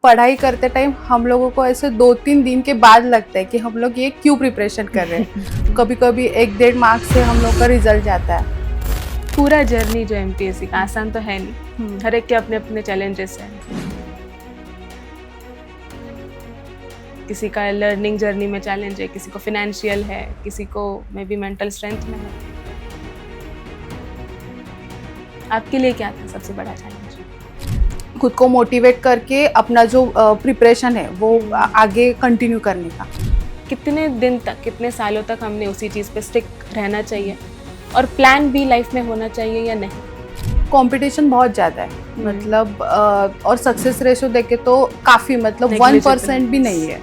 पढ़ाई करते टाइम हम लोगों को ऐसे 2-3 दिन के बाद लगता है कि हम लोग ये क्यों प्रिपरेशन कर रहे हैं। कभी कभी 1-1.5 मार्क्स से हम लोग का रिजल्ट जाता है। पूरा जर्नी जो एमपीएससी का आसान तो है नहीं, हर एक के अपने अपने चैलेंजेस हैं। किसी का लर्निंग जर्नी में चैलेंज है, किसी को फिनेंशियल है, किसी को मे बी मेंटल स्ट्रेंथ में है। आपके लिए क्या था सबसे बड़ा चैलेंज? खुद को मोटिवेट करके अपना जो प्रिपरेशन है वो आगे कंटिन्यू करने का। कितने दिन तक, कितने सालों तक हमने उसी चीज़ पे स्टिक रहना चाहिए, और प्लान भी लाइफ में होना चाहिए या नहीं? कंपटीशन बहुत ज़्यादा है, मतलब और सक्सेस रेशो देखे तो काफ़ी, मतलब 1% भी नहीं है।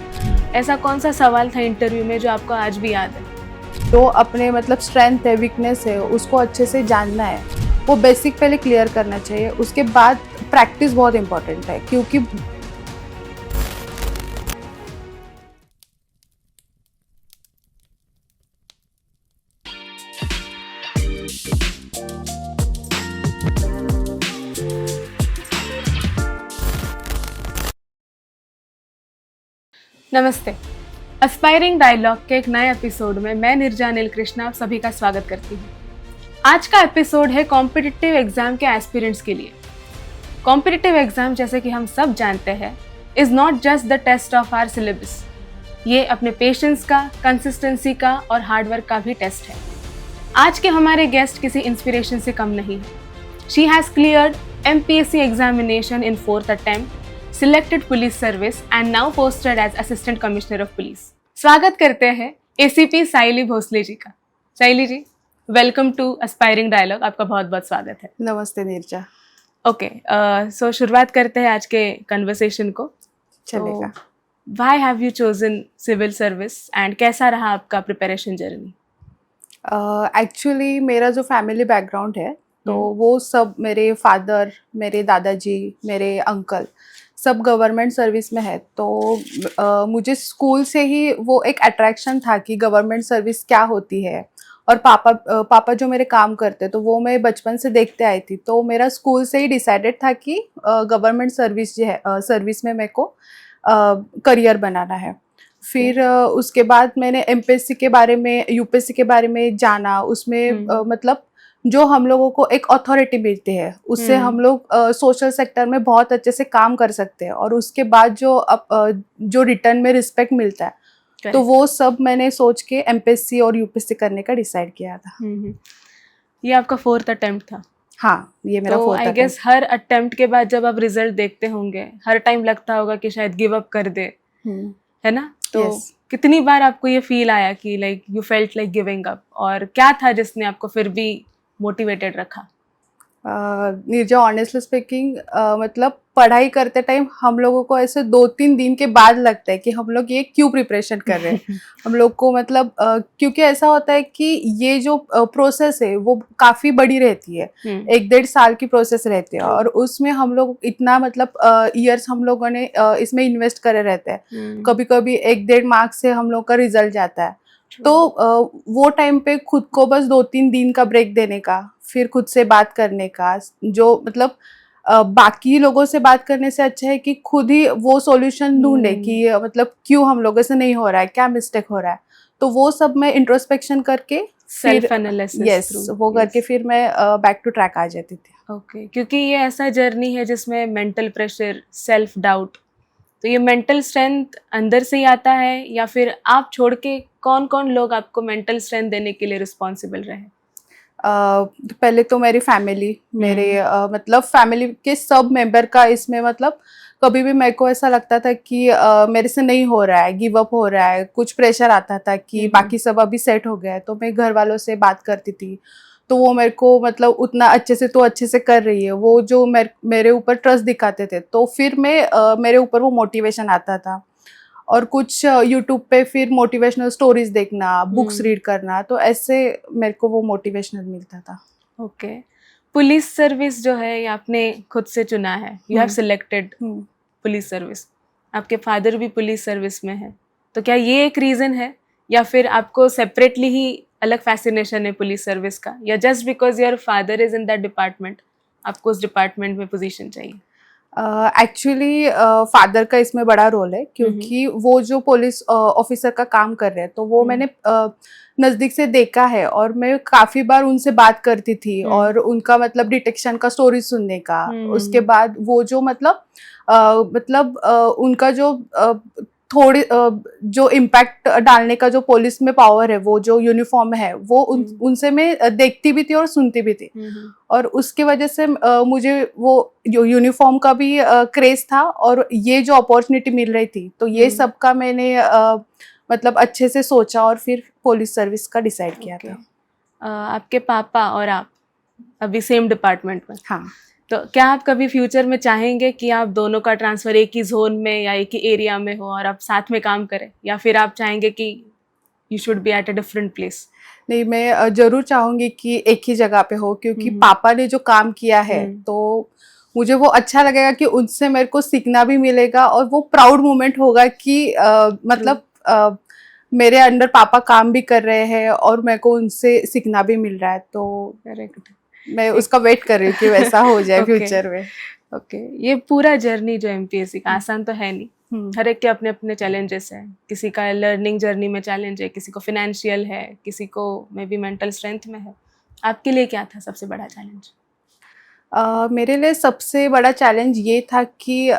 ऐसा कौन सा सवाल था इंटरव्यू में जो आपको आज भी याद है? जो अपने मतलब स्ट्रेंथ है, वीकनेस है, उसको अच्छे से जानना है, वो बेसिक पहले क्लियर करना चाहिए। उसके बाद प्रैक्टिस बहुत इम्पोर्टेंट है, क्योंकि नमस्ते, एस्पायरिंग डायलॉग के एक नए एपिसोड में मैं निर्जा अनिल कृष्णा आप सभी का स्वागत करती हूँ। आज का एपिसोड है कॉम्पिटिटिव एग्जाम के एस्पिरेंट्स के लिए। कॉम्पिटिटिव एग्जाम, जैसे कि हम सब जानते हैं, is not just the test of our syllabus. ये अपने पेशेंस का, कंसिस्टेंसी का और हार्डवर्क का भी टेस्ट है। आज के हमारे गेस्ट किसी इंस्पिरेशन से कम नहीं है। She has cleared MPSC examination in 4th attempt, selected police service and now posted as assistant commissioner of police. स्वागत करते हैं ACP साइली भोसले जी का। Saili ji, welcome to aspiring dialogue. आपका बहुत बहुत स्वागत है। नमस्ते निर्जा। ओके, सो शुरुआत करते हैं आज के कन्वर्सेशन को। चलेगा। Why have you chosen civil service and कैसा रहा आपका प्रिपरेशन जर्नी? एक्चुअली मेरा जो फैमिली बैकग्राउंड है, तो वो सब, मेरे फादर, मेरे दादाजी, मेरे अंकल सब गवर्नमेंट सर्विस में है। तो मुझे स्कूल से ही वो एक अट्रैक्शन था कि गवर्नमेंट सर्विस क्या होती है। और पापा जो मेरे काम करते, तो वो मैं बचपन से देखते आई थी। तो मेरा स्कूल से ही डिसाइडेड था कि गवर्नमेंट सर्विस जो है, सर्विस में मेरे को करियर बनाना है। फिर उसके बाद मैंने MPSC के बारे में, UPSC के बारे में जाना। उसमें मतलब जो हम लोगों को एक अथॉरिटी मिलती है, उससे हम लोग सोशल सेक्टर में बहुत अच्छे से काम कर सकते हैं। और उसके बाद जो रिटर्न में रिस्पेक्ट मिलता है, तो वो सब मैंने सोच के MPSC और UPSC करने का डिसाइड किया था। ये आपका 4th अटेम्प्ट था? हाँ, ये मेरा 4th अटेम्प्ट। आई गेस हर अटेम्प्ट के बाद जब आप रिजल्ट देखते होंगे, हर टाइम लगता होगा कि शायद गिव अप कर दे, है ना? तो कितनी बार आपको ये फील आया कि like you felt like giving up, और क्या था जिसने आपको फिर भी मोटिवेटेड रखा? निर्जा, ऑनेस्टली स्पीकिंग, मतलब पढ़ाई करते टाइम हम लोगों को ऐसे 2-3 दिन के बाद लगता है कि हम लोग ये क्यों प्रिपरेशन कर रहे हैं। हम लोग को मतलब क्योंकि ऐसा होता है कि ये जो प्रोसेस है वो काफ़ी बड़ी रहती है। 1-1.5 साल की प्रोसेस रहती है, और उसमें हम लोग इतना मतलब ईयर्स हम लोगों ने इसमें इन्वेस्ट करे रहते हैं। कभी कभी 1-1.5 मार्क्स से हम लोग का रिजल्ट जाता है। तो वो टाइम पे खुद को बस 2-3 दिन का ब्रेक देने का, फिर खुद से बात करने का, जो मतलब बाकी लोगों से बात करने से अच्छा है कि खुद ही वो सॉल्यूशन ढूंढे कि मतलब क्यों हम लोगों से नहीं हो रहा है, क्या मिस्टेक हो रहा है। तो वो सब मैं इंट्रोस्पेक्शन करके, सेल्फ एनालिसिस वो करके फिर मैं बैक टू ट्रैक आ जाती थी। ओके, क्योंकि ये ऐसा जर्नी है जिसमें मेंटल प्रेशर, सेल्फ डाउट, तो ये मेंटल स्ट्रेंथ अंदर से ही आता है, या फिर आप छोड़ के कौन कौन लोग आपको मेंटल स्ट्रेंथ देने के लिए रिस्पॉन्सिबल रहे? पहले तो मेरी फैमिली, मेरे मतलब फैमिली के सब मेंबर का इसमें, मतलब कभी भी मेरे को ऐसा लगता था कि मेरे से नहीं हो रहा है, गिव अप हो रहा है, कुछ प्रेशर आता था कि बाकी सब अभी सेट हो गया है, तो मैं घर वालों से बात करती थी। तो वो मेरे को मतलब उतना अच्छे से, तो अच्छे से कर रही है, वो जो मेरे ऊपर ट्रस्ट दिखाते थे, तो फिर मेरे ऊपर वो मोटिवेशन आता था। और कुछ यूट्यूब पे फिर मोटिवेशनल स्टोरीज देखना, बुक्स रीड करना, तो ऐसे मेरे को वो मोटिवेशनल मिलता था। ओके, पुलिस सर्विस जो है ये आपने खुद से चुना है, you have selected police service. आपके फादर भी पुलिस सर्विस में है, तो क्या ये एक रीज़न है, या फिर आपको सेपरेटली ही अलग फैसिनेशन है पुलिस सर्विस का, या just because your father is in that department आपको उस डिपार्टमेंट में पोजीशन चाहिए? एक्चुअली फादर का इसमें बड़ा रोल है, क्योंकि वो जो पुलिस ऑफिसर का काम कर रहे हैं, तो वो मैंने नज़दीक से देखा है और मैं काफ़ी बार उनसे बात करती थी और उनका मतलब डिटेक्शन का स्टोरी सुनने का, उसके बाद वो जो उनका जो थोड़ी जो इम्पैक्ट डालने का जो पुलिस में पावर है, वो जो यूनिफॉर्म है, वो उनसे मैं देखती भी थी और सुनती भी थी। और उसके वजह से मुझे वो जो यूनिफॉर्म का भी क्रेज था और ये जो अपॉर्चुनिटी मिल रही थी, तो ये सब का मैंने मतलब अच्छे से सोचा और फिर पुलिस सर्विस का डिसाइड किया था। आपके पापा और आप अभी सेम डिपार्टमेंट में? हाँ। तो क्या आप कभी फ्यूचर में चाहेंगे कि आप दोनों का ट्रांसफर एक ही जोन में या एक ही एरिया में हो और आप साथ में काम करें, या फिर आप चाहेंगे कि you should be at a different place? नहीं, मैं जरूर चाहूंगी कि एक ही जगह पे हो, क्योंकि पापा ने जो काम किया है तो मुझे वो अच्छा लगेगा कि उनसे मेरे को सीखना भी मिलेगा और वो प्राउड मोमेंट होगा कि मतलब मेरे अंडर पापा काम भी कर रहे हैं और मेरे को उनसे सीखना भी मिल रहा है। तो करेक्ट, मैं उसका वेट कर रही हूँ कि वैसा हो जाए फ्यूचर में। ओके, ये पूरा जर्नी जो एमपीएससी का आसान तो है नहीं, हर एक के अपने अपने चैलेंजेस हैं। किसी का लर्निंग जर्नी में चैलेंज है, किसी को फिनेंशियल है, किसी को मे बी मेंटल स्ट्रेंथ में है। आपके लिए क्या था सबसे बड़ा चैलेंज? मेरे लिए सबसे बड़ा चैलेंज ये था कि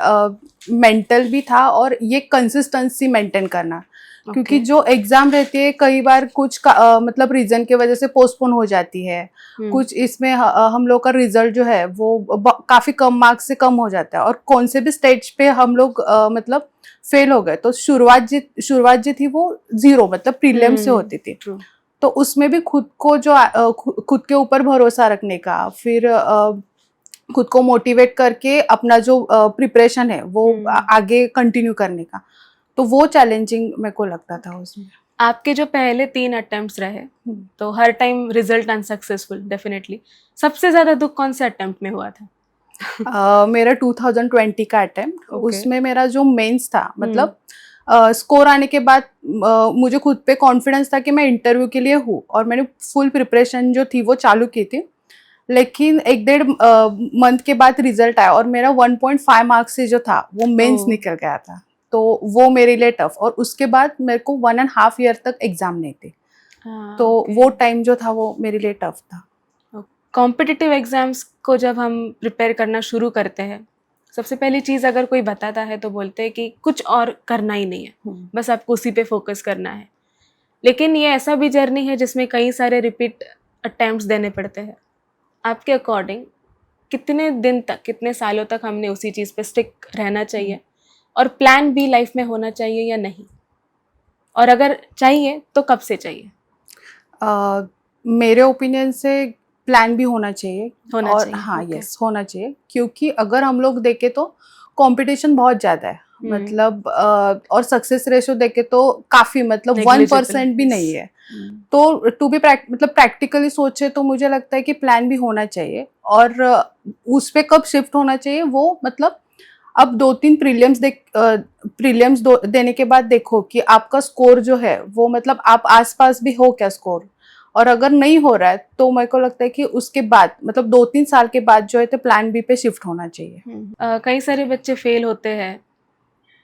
मेंटल भी था और ये कंसिस्टेंसी मेंटेन करना, क्योंकि जो एग्ज़ाम रहती है कई बार कुछ मतलब रीज़न की वजह से पोस्टपोन हो जाती है, कुछ इसमें हम लोग का रिजल्ट जो है वो काफ़ी कम मार्क्स से कम हो जाता है और कौन से भी स्टेज पे हम लोग मतलब फेल हो गए, तो शुरुआत जो थी वो 0 मतलब प्रीलिम से होती थी। तो उसमें भी खुद को जो खुद के ऊपर भरोसा रखने का, फिर खुद को मोटिवेट करके अपना जो प्रिपरेशन है वो आगे कंटिन्यू करने का, तो वो चैलेंजिंग मेरे को लगता था उसमें। आपके जो पहले 3 अटेम्प्ट्स रहे, तो हर टाइम रिजल्ट अनसक्सेसफुल डेफिनेटली। सबसे ज्यादा दुख कौन से अटेम्प्ट में हुआ था? मेरा 2020 का अटेम्प्ट, उसमें मेरा जो मेंस था, मतलब स्कोर आने के बाद मुझे खुद पे कॉन्फिडेंस था कि मैं इंटरव्यू के लिए हूँ और मैंने फुल प्रिपरेशन जो थी वो चालू की थी, लेकिन 1-1.5 मंथ के बाद रिजल्ट आया और मेरा 1.5 मार्क्स से जो था वो मेंस निकल गया था, तो वो मेरे लिए टफ, और उसके बाद मेरे को 1.5 ईयर तक एग्जाम नहीं थे। तो वो टाइम जो था वो मेरे लिए टफ था। कॉम्पिटिटिव एग्जाम्स को जब हम प्रिपेयर करना शुरू करते हैं, सबसे पहली चीज़ अगर कोई बताता है तो बोलते हैं कि कुछ और करना ही नहीं है, बस आपको उसी पे फोकस करना है। लेकिन ये ऐसा भी जर्नी है जिसमें कई सारे रिपीट अटेम्प्ट्स देने पड़ते हैं। आपके अकॉर्डिंग कितने दिन तक, कितने सालों तक हमने उसी चीज़ पे स्टिक रहना चाहिए, और प्लान भी लाइफ में होना चाहिए या नहीं, और अगर चाहिए तो कब से चाहिए? मेरे ओपिनियन से प्लान भी होना चाहिए, हाँ, यस, होना चाहिए, क्योंकि अगर हम लोग देखें तो कंपटीशन बहुत ज़्यादा है, मतलब और सक्सेस रेशो देखे तो काफ़ी, मतलब 1% भी नहीं है। तो टू बी मतलब प्रैक्टिकली सोचे तो मुझे लगता है कि प्लान भी होना चाहिए, और उस पर कब शिफ्ट होना चाहिए वो मतलब अब 2-3 प्रीलिम्स देने के बाद देखो कि आपका स्कोर जो है वो मतलब आप आसपास भी हो क्या स्कोर, और अगर नहीं हो रहा है तो मेरे को लगता है कि उसके बाद मतलब 2-3 साल के बाद जो है तो प्लान बी पे शिफ्ट होना चाहिए। कई सारे बच्चे फेल होते हैं,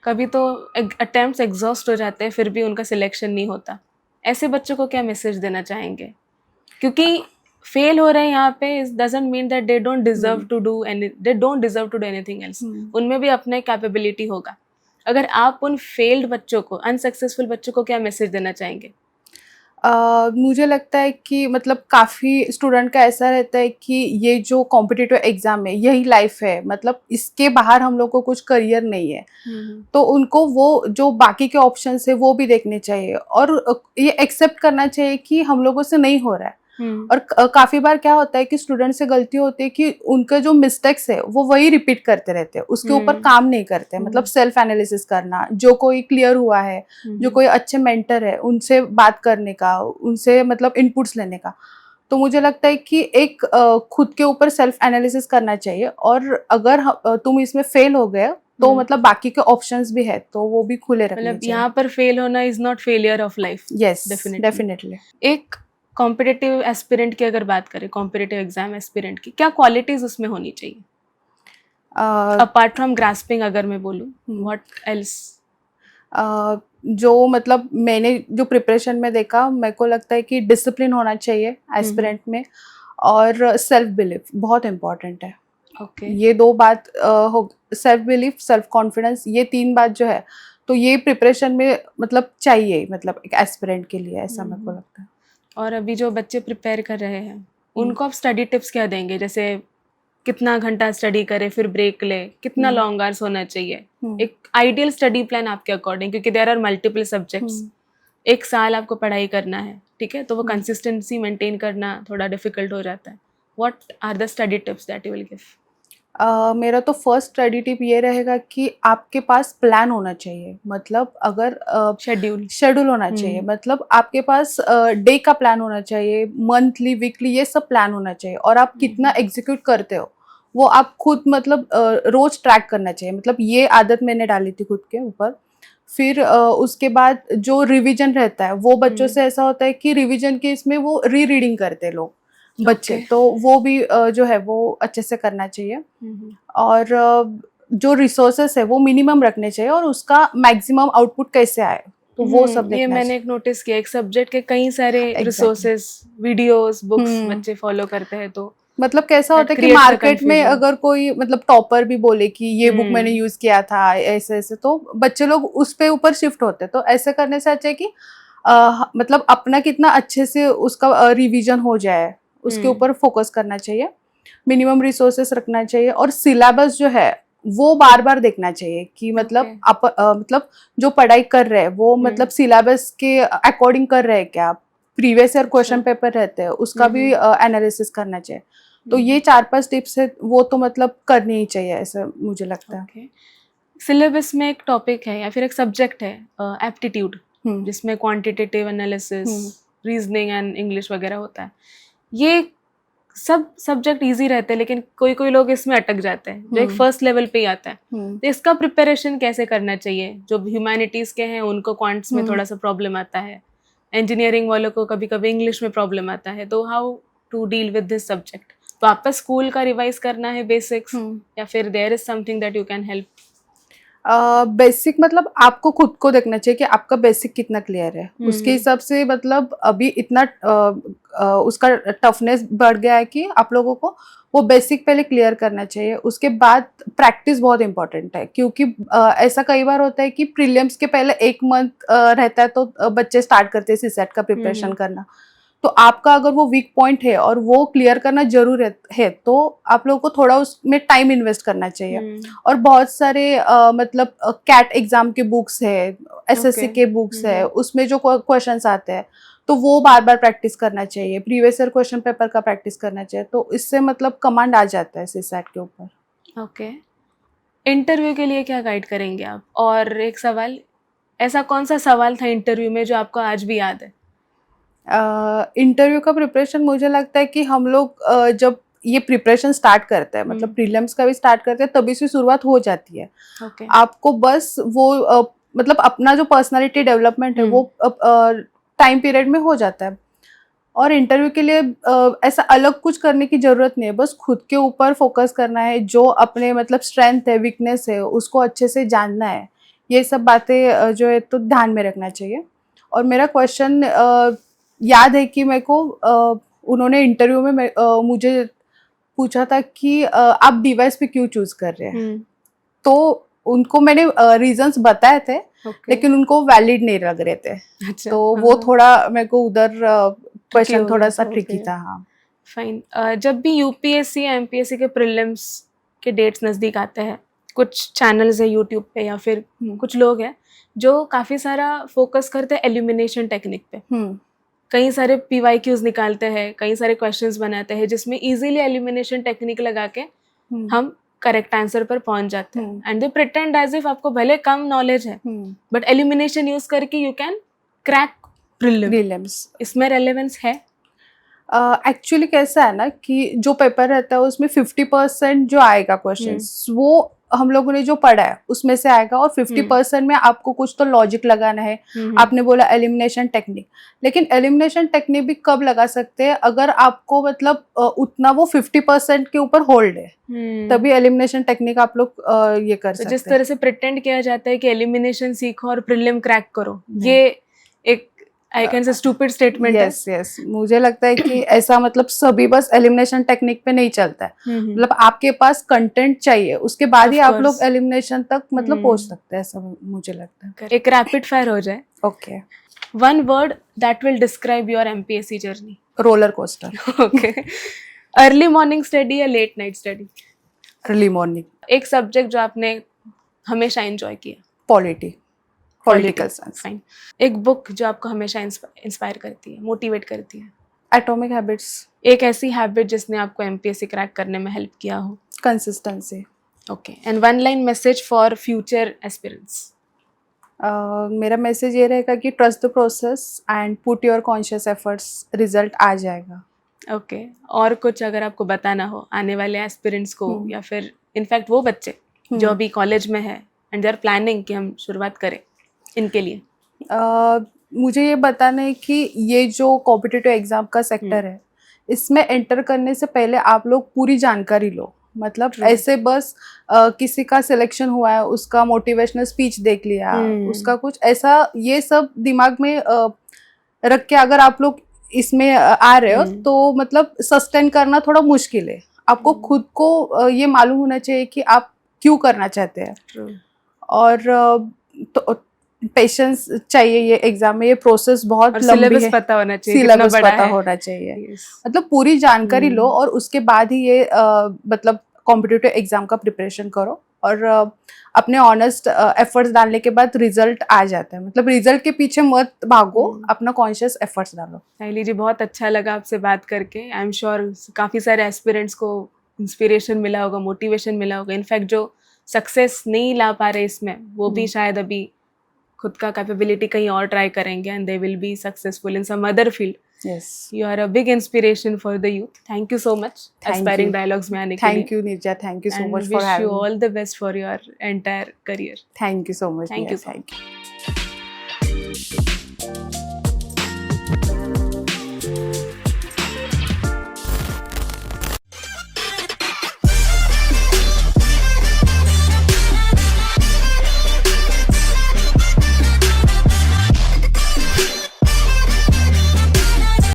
कभी तो अटेम्प्ट्स एग्जॉस्ट हो जाते हैं, फिर भी उनका सिलेक्शन नहीं होता। ऐसे बच्चों को क्या मैसेज देना चाहेंगे? क्योंकि फेल हो रहे हैं यहाँ पे doesn't mean that they don't deserve to do anything else. उनमें भी अपने कैपेबिलिटी होगा। अगर आप उन फेल्ड बच्चों को, अनसक्सेसफुल बच्चों को क्या मैसेज देना चाहेंगे? मुझे लगता है कि मतलब काफ़ी स्टूडेंट का ऐसा रहता है कि ये जो कॉम्पिटिटिव एग्ज़ाम है यही लाइफ है, मतलब इसके बाहर हम लोग को कुछ करियर नहीं है, तो उनको वो जो बाकी के ऑप्शंस है वो भी देखने चाहिए और ये एक्सेप्ट करना चाहिए कि हम लोगों से नहीं हो रहा है। और काफ़ी बार क्या होता है कि स्टूडेंट से गलती होती है कि उनके जो मिस्टेक्स है वो वही रिपीट करते रहते हैं, उसके ऊपर काम नहीं करते, मतलब सेल्फ एनालिसिस करना, जो कोई क्लियर हुआ है, जो कोई अच्छे मेंटर है उनसे बात करने का, उनसे मतलब इनपुट्स लेने का। तो मुझे लगता है कि एक खुद के ऊपर सेल्फ एनालिसिस करना चाहिए, और अगर तुम इसमें फेल हो गए तो मतलब बाकी के ऑप्शंस भी है तो वो भी खुले रखने चाहिए। मतलब यहाँ पर फेल होना is not failure of life. Yes, definitely. एक कॉम्पिटिटिव एस्पिरेंट की अगर बात करें, कॉम्पिटिटिव एग्जाम एस्पिरेंट की क्या क्वालिटीज उसमें होनी चाहिए? अपार्ट फ्रॉम ग्रास्पिंग अगर मैं बोलूँ, व्हाट एल्स? जो मतलब मैंने जो प्रिपरेशन में देखा, मेरे को लगता है कि डिसिप्लिन होना चाहिए एस्पिरेंट में, और सेल्फ बिलीफ बहुत इम्पोर्टेंट है। ओके, ये दो बात हो, सेल्फ बिलीफ, सेल्फ कॉन्फिडेंस, ये तीन बात जो है, तो ये प्रिपरेशन में मतलब चाहिए, मतलब एक एस्पिरेंट के लिए, ऐसा मेरे को लगता है। और अभी जो बच्चे प्रिपेयर कर रहे हैं उनको आप स्टडी टिप्स क्या देंगे? जैसे कितना घंटा स्टडी करे, फिर ब्रेक ले, कितना लॉन्ग आवर्स होना चाहिए, एक आइडियल स्टडी प्लान आपके अकॉर्डिंग, क्योंकि देयर आर मल्टीपल सब्जेक्ट्स, एक साल आपको पढ़ाई करना है, ठीक है, तो वो कंसिस्टेंसी मेंटेन करना थोड़ा डिफिकल्ट हो जाता है। What are the study tips that you will give? मेरा तो फर्स्ट स्टडी टिप ये रहेगा कि आपके पास प्लान होना चाहिए, मतलब अगर शेड्यूल होना चाहिए, मतलब आपके पास डे का प्लान होना चाहिए, मंथली, वीकली, ये सब प्लान होना चाहिए, और आप कितना एग्जीक्यूट करते हो वो आप खुद मतलब रोज ट्रैक करना चाहिए, मतलब ये आदत मैंने डाली थी खुद के ऊपर। फिर उसके बाद जो रिवीजन रहता है वो बच्चों से ऐसा होता है कि रिवीजन के इसमें वो रीडिंग करते हैं लोग बच्चे, तो वो भी जो है वो अच्छे से करना चाहिए, और जो रिसोर्सेस है वो मिनिमम रखने चाहिए, और उसका मैक्सिमम आउटपुट कैसे आए तो वो सब देखना ये मैंने एक नोटिस किया, एक सब्जेक्ट के कई सारे रिसोर्सेस, वीडियोस, बुक्स बच्चे फॉलो करते हैं, तो मतलब कैसा होता है कि मार्केट में अगर कोई मतलब टॉपर भी बोले कि ये बुक मैंने यूज किया था ऐसे ऐसे, तो बच्चे लोग उस पे ऊपर शिफ्ट होते हैं, तो ऐसे करने से अच्छा है कि मतलब अपना कितना अच्छे से उसका रिवीजन हो जाए, उसके ऊपर फोकस करना चाहिए, मिनिमम रिसोर्सेस रखना चाहिए, और सिलेबस जो है वो बार बार देखना चाहिए कि मतलब मतलब जो पढ़ाई कर रहे हैं वो मतलब सिलेबस के अकॉर्डिंग कर रहे हैं क्या, प्रीवियस ईयर क्वेश्चन पेपर रहते हैं उसका भी एनालिसिस करना चाहिए। तो ये 4-5 टिप्स है, वो तो मतलब करनी ही चाहिए, ऐसा मुझे लगता है। सिलेबस में एक टॉपिक है या फिर एक सब्जेक्ट है एप्टीट्यूड, जिसमें quantitative analysis, reasoning and English वगैरह होता है। ये सब सब्जेक्ट इजी रहते हैं, लेकिन कोई कोई लोग इसमें अटक जाते हैं जो एक फर्स्ट लेवल पे ही आता है, तो इसका प्रिपरेशन कैसे करना चाहिए? जो ह्यूमैनिटीज के हैं उनको क्वांट्स में थोड़ा सा प्रॉब्लम आता है, इंजीनियरिंग वालों को कभी कभी इंग्लिश में प्रॉब्लम आता है, तो how to deal with this subject? वापस स्कूल का रिवाइज करना है बेसिक्स, या फिर there is something that you can help? Basic मतलब आपको खुद को देखना चाहिए कि आपका बेसिक कितना क्लियर है, उसके हिसाब से मतलब अभी इतना उसका टफनेस बढ़ गया है कि आप लोगों को वो बेसिक पहले क्लियर करना चाहिए, उसके बाद प्रैक्टिस बहुत इंपॉर्टेंट है, क्योंकि ऐसा कई बार होता है कि प्रीलिम्स के पहले 1 मंथ रहता है तो बच्चे स्टार्ट करते हैं सीसेट का प्रिपरेशन करना, तो आपका अगर वो वीक पॉइंट है और वो क्लियर करना जरूर है तो आप लोगों को थोड़ा उसमें टाइम इन्वेस्ट करना चाहिए, और बहुत सारे मतलब कैट एग्जाम के बुक्स है, एसएससी के बुक्स है, उसमें जो क्वेश्चंस आते हैं तो वो बार बार प्रैक्टिस करना चाहिए, प्रीवियस ईयर क्वेश्चन पेपर का प्रैक्टिस करना चाहिए, तो इससे मतलब कमांड आ जाता है सीसेट के ऊपर। ओके, इंटरव्यू के लिए क्या गाइड करेंगे आप? और एक सवाल, ऐसा कौन सा सवाल था इंटरव्यू में जो आपको आज भी याद है? इंटरव्यू का प्रिपरेशन मुझे लगता है कि हम लोग जब ये प्रिपरेशन स्टार्ट करते हैं, मतलब प्रीलिम्स का भी स्टार्ट करते हैं, तभी से शुरुआत हो जाती है। आपको बस वो मतलब अपना जो पर्सनालिटी डेवलपमेंट है वो टाइम पीरियड में हो जाता है, और इंटरव्यू के लिए ऐसा अलग कुछ करने की जरूरत नहीं है, बस खुद के ऊपर फोकस करना है, जो अपने मतलब स्ट्रेंथ है, वीकनेस है, उसको अच्छे से जानना है, ये सब बातें जो है तो ध्यान में रखना चाहिए। और मेरा क्वेश्चन याद है कि मेरे को उन्होंने इंटरव्यू में मुझे पूछा था कि आप डिवाइस पे क्यों चूज कर रहे हैं, तो उनको मैंने रीजंस बताए थे, लेकिन उनको वैलिड नहीं लग रहे थे। अच्छा, तो वो थोड़ा मेरे को उधर क्वेश्चन थोड़ा सा ट्रिकी था। हाँ, फाइन। जब भी यूपीएससी या एमपीएससी के प्रीलिम्स के डेट्स नज़दीक आते हैं, कुछ चैनल्स है यूट्यूब पे या फिर कुछ लोग हैं जो काफ़ी सारा फोकस करते हैं एलिमिनेशन टेक्निक पे, कई सारे PYQs निकालते हैं, कई सारे क्वेश्चंस बनाते हैं जिसमें इजीली एलिमिनेशन टेक्निक लगा के हम करेक्ट आंसर पर पहुंच जाते हैं, and they pretend as if आपको भले कम नॉलेज है बट एलिमिनेशन यूज करके यू कैन क्रैक प्रीलिम्स। इसमें रेलेवेंस है? एक्चुअली कैसा है ना कि जो पेपर रहता है उसमें 50% जो आएगा क्वेश्चंस वो हम लोगों ने जो पढ़ा है उसमें से आएगा, और 50% में आपको कुछ तो लॉजिक लगाना है। आपने बोला एलिमिनेशन टेक्निक, लेकिन एलिमिनेशन टेक्निक भी कब लगा सकते हैं अगर आपको मतलब उतना वो 50% के ऊपर होल्ड है, तभी एलिमिनेशन टेक्निक आप लोग ये कर सकते हैं। जिस तरह से प्रिटेंड किया जाता है कि एलिमिनेशन सीखो और प्रीलिम क्रैक करो, ये एक I can say stupid statement है। यस, मुझे लगता है कि ऐसा मतलब सभी बस एलिमिनेशन टेक्निक पे नहीं चलता है। मतलब आपके पास कंटेंट चाहिए, उसके बाद ही आप लोग एलिमिनेशन तक मतलब पहुंच सकते हैं, ऐसा मुझे लगता है। एक रैपिड फायर हो जाए। Okay. One word that will describe your MPSC journey. Roller coaster. Okay. Early morning study या late night study? Early morning. एक सब्जेक्ट जो आपने हमेशा एंजॉय किया? Political science. फाइन। एक बुक जो आपको हमेशा इंस्पायर करती है, मोटिवेट करती है? Atomic habits. एक ऐसी हैबिट जिसने आपको एमपीएससी क्रैक करने में हेल्प किया हो? Consistency. Okay. And one line message for future aspirants? मेरा मैसेज ये रहेगा कि trust the process and put your conscious efforts, result आ जाएगा। ओके। और कुछ अगर आपको बताना हो आने वाले एस्पिरेंट्स को, या फिर इनफैक्ट वो बच्चे जो अभी कॉलेज में है एंड दे आर प्लानिंग कि हम शुरुआत करें, इनके लिए? मुझे ये बताना है कि ये जो कॉम्पिटिटिव एग्जाम का सेक्टर है, इसमें एंटर करने से पहले आप लोग पूरी जानकारी लो। मतलब ऐसे बस किसी का सिलेक्शन हुआ है, उसका मोटिवेशनल स्पीच देख लिया, उसका कुछ ऐसा, ये सब दिमाग में रख के अगर आप लोग इसमें आ रहे हो तो मतलब सस्टेन करना थोड़ा मुश्किल है। आपको खुद को ये मालूम होना चाहिए कि आप क्यों करना चाहते हैं, और तो पेशेंस चाहिए ये एग्जाम में। ये प्रोसेस बहुत लंबी है, पता होना चाहिए, सिलेबस पता होना चाहिए। मतलब पूरी जानकारी लो और उसके बाद ही ये मतलब कॉम्पिटिटिव एग्जाम का प्रिपरेशन करो, और अपने ऑनेस्ट एफर्ट्स डालने के बाद रिजल्ट आ जाता है। मतलब रिजल्ट के पीछे मत भागो, अपना कॉन्शियस एफर्ट्स डालो। साहिली जी, बहुत अच्छा लगा आपसे बात करके। आई एम श्योर काफ़ी सारे एस्पिरेंट्स को इंस्पिरेशन मिला होगा, मोटिवेशन मिला होगा। इनफैक्ट जो सक्सेस नहीं ला पा रहे इसमें, वो भी शायद अभी खुद का कैपेबिलिटी कहीं और ट्राई करेंगे and they will be successful in some other field. Yes. You are a big inspiration for the youth. Thank you so much. Aspiring Dialogues में आने के लिए. Thank you Nirja. Thank you so much for having me. And wish you all the best for your entire career. Thank you so much. Thank you. Thank you.